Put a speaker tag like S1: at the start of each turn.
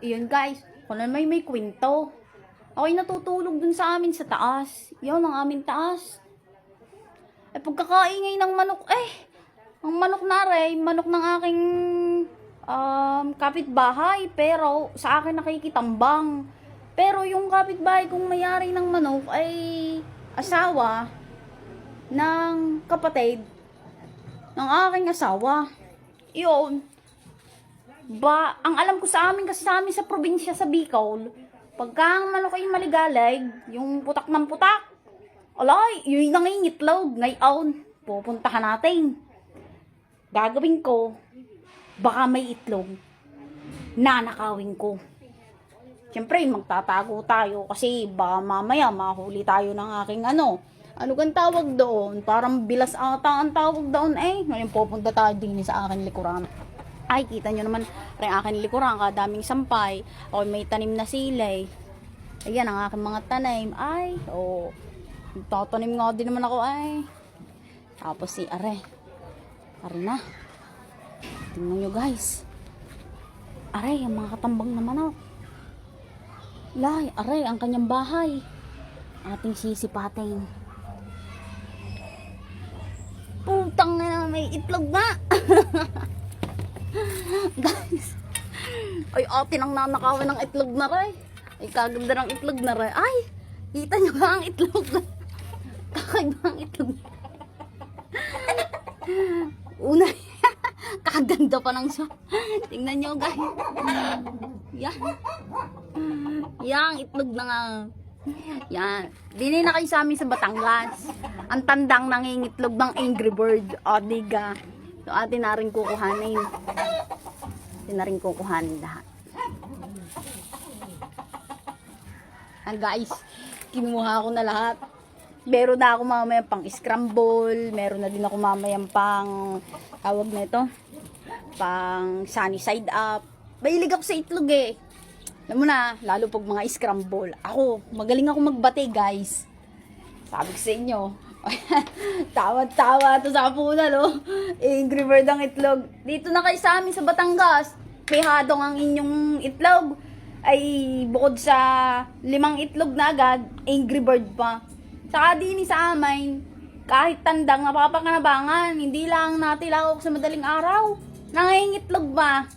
S1: Iyon guys, kung na may kwento. Ako'y natutulog dun sa amin sa taas. Yun ang aming taas. Pagkakaingay ng manok, ang manok na rin, manok ng aking kapitbahay. Pero sa akin nakikitambang. Pero yung kapitbahay kong mayari ng manok ay asawa ng kapatid ng aking asawa. Yun. Ang alam ko sa amin kasi sa amin sa probinsya sa Bicol, pagka ang manok ay maligalig, yung putak ng putak, alay, yun nangingitlog, ngayon, pupuntahan natin. Gagawin ko, baka may itlog, nanakawin ko. Siyempre, magtatago tayo kasi baka mamaya mahuli tayo ng aking ano kang tawag doon? Parang bilas ata ang tawag doon Ngayon pupunta tayo din sa akin likuran. Ay, kita nyo naman rin akin likuran, kadaming sampay. O may tanim na silay. Ayan ang aking mga tanim. Tatanim nga din naman ako Tapos si Are na. Tingnan nyo guys. Are, ang mga katambang na manok. Are, ang kanyang bahay. Ating sisipatin. Putang na, may itlog na. Guys. Ay, atin ang nanakawin ng itlog na rin. Ay, kaganda ng itlog na rin. Ay, kita nyo ba ang itlog na? Kakaiba ang itlog. Una, kaganda pa ng siya. Tingnan nyo guys. Yan. Yang itlog na nga. Yan. Dini na kayo sa amin sa Batangas. Ang tandang nangingitlog ng Angry Bird. O, diga. So, atin na rin kukuhanin. Atin na rin kukuhanin lahat. Guys, kinuha ko na lahat. Meron na ako mamaya pang scramble. Meron na din ako mamaya pang tawag na ito. Pang sunny side up. Mahilig ako sa itlog Alam mo na, lalo pag mga scramble. Ako, magaling ako magbate guys. Sabi ko sa inyo. Tawa-tawa to sa punan Angry Bird ang itlog. Dito na kayo sa amin sa Batangas. Pihadong ang inyong itlog. Ay bukod sa 5 itlog na agad, Angry Bird pa. Saka din sa amin, kahit tandang napapakanabangan, hindi lang natilawak sa madaling araw. Nangingitlog ba?